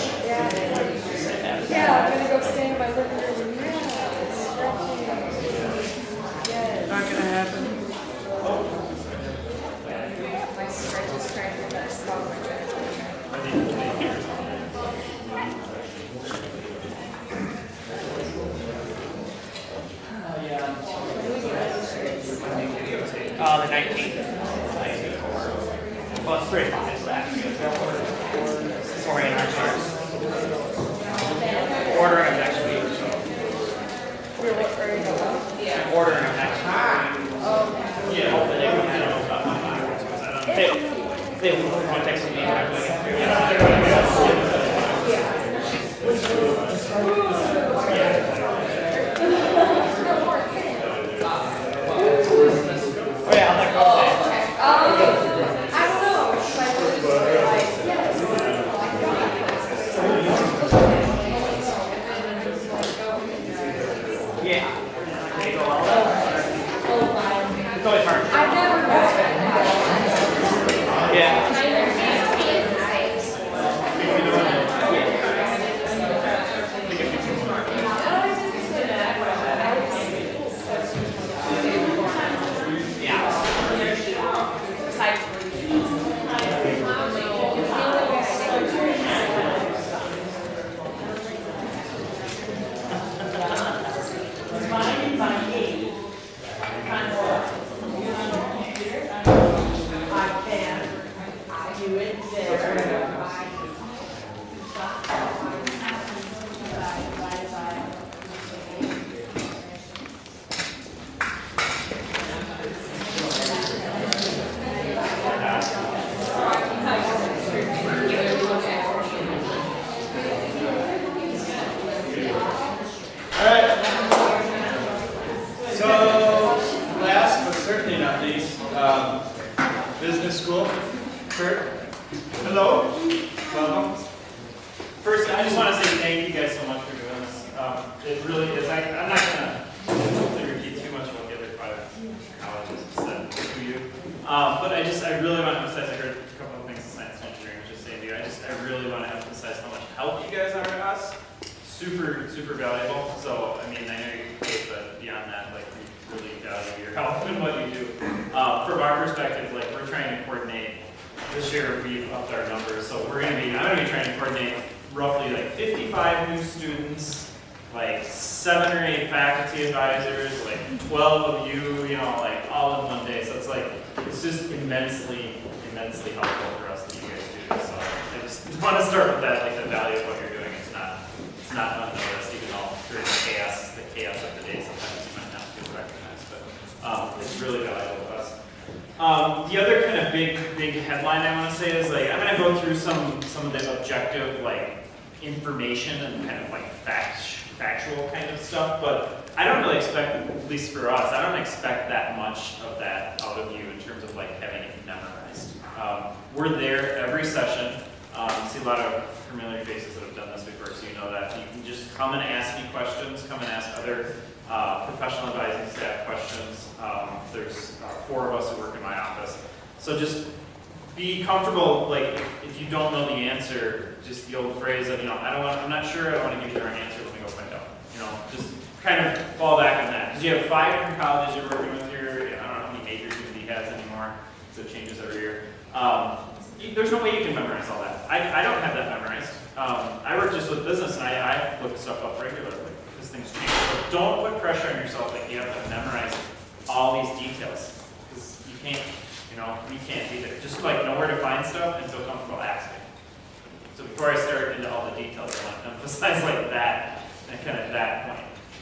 Yeah, I'm gonna go stand in my living room. Yeah, Not gonna happen. My stretch is trying to get that spot my back. The 19th. Well, it's 3 o'clock. It's actually 4 a.m. starts. Ordering them next week. So. Ordering them next week. Yeah. Hopefully they can handle it. They want to take some Oh yeah, I'll let go. I don't know. Yeah. They go all out. It's always hard. I've never Yeah. So, last but certainly not least, business school. Kurt, hello, welcome. First, I just want to say thank you guys so much for doing this. It really is. I'm not going to hopefully repeat too much what the other 5 colleges have said to you. But I really want to emphasize, I heard a couple of things in science and engineering, which is saying to you, I really want to emphasize how much help you guys are to us. Super, super valuable. So, I mean, I know you're paid, but beyond that, like, we really value your help and what you do. From our perspective, like, we're trying to coordinate. This year, we've upped our numbers, so I'm going to be trying to coordinate roughly like 55 new students like 7 or 8 faculty advisors, like 12 of you, you know, like all in one day. So it's like, it's just immensely helpful for us that you guys do this. So I just want to start with that, like the value of what you're doing. It's not unnoticed, even though during the chaos of the day, sometimes you might not feel recognized, but it's really valuable to us. The other kind of big headline I want to say is like, I'm going to go through some of the objective like information and kind of like factual kind of stuff, but I don't really expect, at least for us, I don't expect that much of that out of you in terms of like having it memorized. We're there every session. See a lot of familiar faces that have done this before, so you know that. You can just come and ask me questions, come and ask other professional advising staff questions. There's 4 of us who work in my office. So just be comfortable, like if you don't know the answer, just the old phrase of, you know, I'm not sure, I don't want to give you the right answer, let me go find out. You know, just kind of fall back on that. Because you have 5 different colleges you're working with here. I don't know how many majors UND has anymore, so it changes every year. There's no way you can memorize all that. I don't have that memorized. I work just with business, and I look stuff up regularly because things change. But don't put pressure on yourself that you have to memorize all these details, because you can't. You know, we can't either. Just like know where to find stuff and feel comfortable asking. So before I start into all the details, I want to emphasize like that and kind of that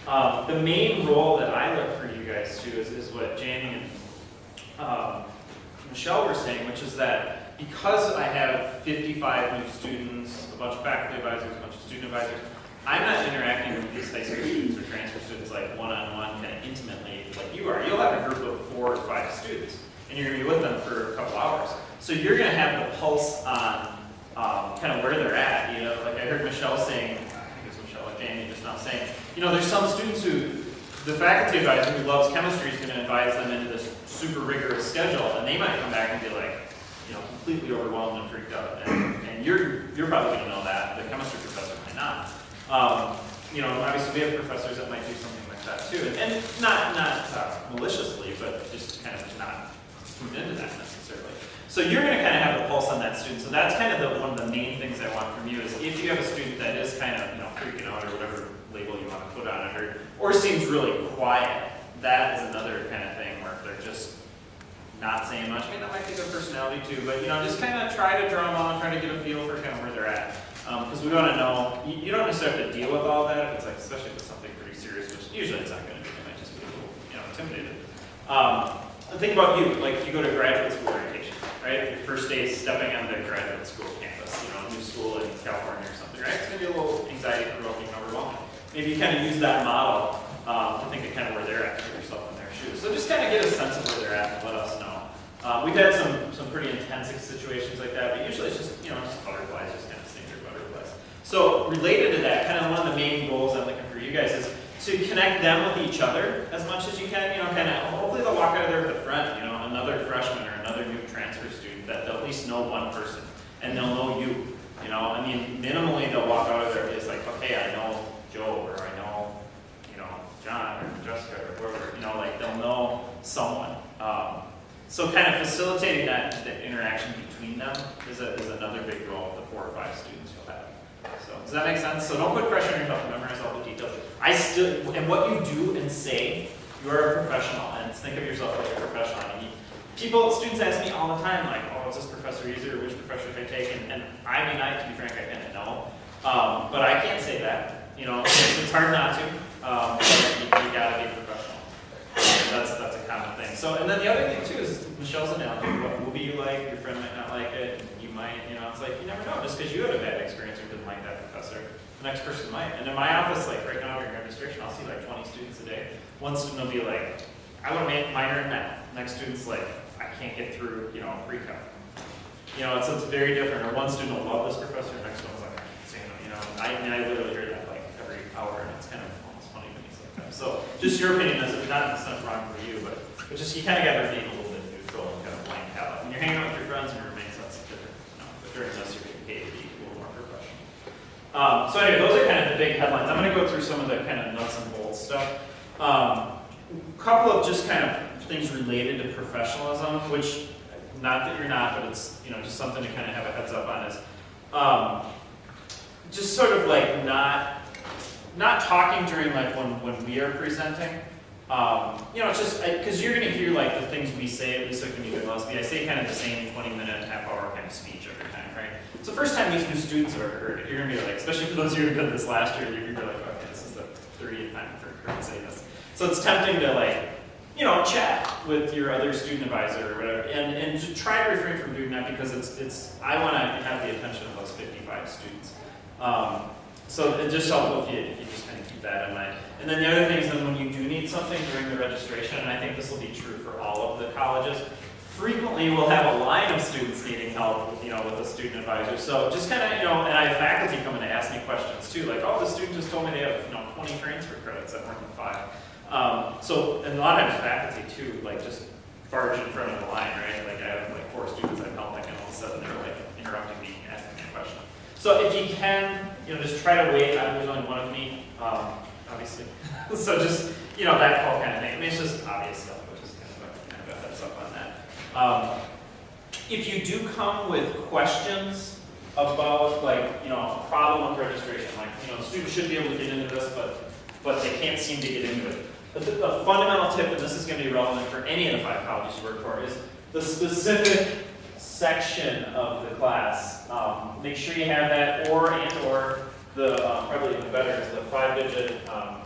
point. The main role that I look for you guys to is what Jamie and Michelle were saying, which is that because I have 55 new students, a bunch of faculty advisors, a bunch of student advisors, I'm not interacting with these high school students or transfer students like one-on-one, kind of intimately like you are. You'll have a group of 4 or 5 students, and you're going to be with them for a couple hours. So you're going to have the pulse on kind of where they're at. You know, like I heard Michelle saying, I think it's Michelle or Jamie just now saying, you know, there's some students who, the faculty advisor who loves chemistry is going to advise them into this super rigorous schedule, and they might come back and be like, you know, completely overwhelmed and freaked out. And you're probably going to know that. The chemistry professor might not. You know, obviously we have professors that might do something like that too, and not maliciously, but just kind of not tuned into that necessarily. So you're going to kind of have the pulse on that student. So that's kind of one of the main things I want from you is if you have a student that is kind of, you know, freaking out or whatever label you want to put on it, or seems really quiet, that is another kind of thing where if they're just not saying much. I mean, that might be their personality too, but you know, just kind of try to draw them on, try to get a feel for kind of where they're at. Because we want to know, you don't necessarily have to deal with all that if it's like, especially if it's something pretty serious, which usually it's not going to be. They might just be a little, you know, intimidated. Think about you, like if you go to graduate school orientation, right? Your first day stepping on the graduate school campus, you know, new school in California or something, right? It's going to be a little anxiety-provoking, overwhelming. Maybe you kind of use that model to think of kind of where they're at, put yourself in their shoes. So just kind of get a sense of where they're at and let us know. We've had some pretty intense situations like that, but usually it's just, you know, just butterflies, just kind of standard butterflies. So related to that, kind of one of the main goals I'm looking for you guys is to connect them with each other as much as you can, you know, kind of, hopefully they'll walk out of there with a friend, you know, another freshman or another new transfer student that they'll at least know one person, and they'll know you, you know, I mean, minimally they'll walk out of there it's like, okay, I know Joe, or I know, you know, John, or Jessica, or whoever, you know, like they'll know someone. So kind of facilitating that interaction between them is another big role of the 4 or 5 students you'll have. So does that make sense? So don't put pressure on yourself to memorize all the details. And what you do and say, you are a professional, and think of yourself like a professional. I mean, students ask me all the time, like, oh, is this professor easy, or which professor should I take? And I mean, to be frank, I kind of know. But I can't say that. You know, it's hard not to. But you gotta be professional. That's a common thing. So, and then the other thing too is Michelle's analogy. What movie you like, your friend might not like it, and you might, you know, it's like you never know. Just because you had a bad experience or didn't like that professor, the next person might. And in my office, like right now during registration, I'll see like 20 students a day. One student will be like, I want to minor in math. Next student's like, I can't get through, you know, pre-calc. You know, so it's very different. Or one student will love this professor, next one's like, I can't stand him. You know, I literally hear that like every hour, and it's kind of almost funny to me sometimes. So just your opinion is not wrong for you, but just you kind of got to be a little bit neutral and kind of blank out. When you're hanging out with your friends and your roommates, that's different. You know, but during this, you're getting paid to be a little more professional. So anyway, those are kind of the big headlines. I'm going to go through some of the kind of nuts and bolts stuff. A couple of just kind of things related to professionalism, which not that you're not, but it's, you know, just something to kind of have a heads up on is just sort of like not not talking during like when we are presenting. You know, it's just, because you're going to hear like the things we say, at least like when you go to I say kind of the same 20-minute, half-hour kind of speech every time, right? It's the first time these new students have ever heard it. You're going to be like, especially for those of you who did this last year, you're going to be like, okay, this is the 30th time I've heard Kurt say this. So it's tempting to like, you know, chat with your other student advisor or whatever, and to try to refrain from doing that because I want to have the attention of those 55 students. So it just helpful if you just kind of keep that in mind. And then the other thing is that when you do need something during the registration, and I think this will be true for all of the colleges, frequently we'll have a line of students needing help, you know, with a student advisor. So just kind of, you know, and I have faculty coming to ask me questions too, like, oh, the student just told me they have, you know, 20 transfer credits that weren't 5. So, and a lot of times faculty too, like just barge in front of the line, right? Like I have like 4 students I'm helping and all of a sudden they're like interrupting me, asking me a question. So if you can, you know, just try to wait. There's only one of me, obviously. So just, you know, that whole kind of thing. I mean, it's just obvious stuff, but just kind of a heads up on that. If you do come with questions about, like, you know, a problem with registration, like, you know, students should be able to get into this, but they can't seem to get into it. The fundamental tip, and this is going to be relevant for any of the 5 colleges you work for, is the specific section of the class. Make sure you have that, or the probably even better is the 5-digit 5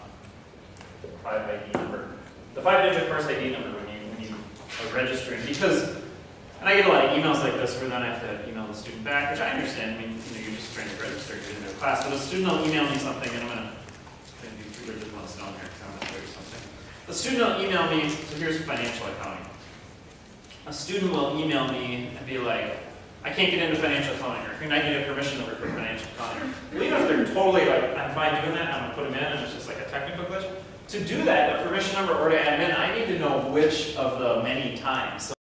ID number. The 5-digit first ID number when you are registering, because, and I get a lot of emails like this where then I have to email the student back, which I understand. I mean, you know, you're just trying to register to get into a class, but a student will email me something, and I'm going to do 3 digits on a stone here because I'm going to show you something. A student will email me, so here's financial accounting. A student will email me and be like, I can't get into financial accounting, or can I get a permission number for financial accounting? Well, even if they're totally like, I'm fine doing that, I'm going to put them in, and it's just like a technical glitch. To do that, a permission number or to add them in, I need to know which of the many times. So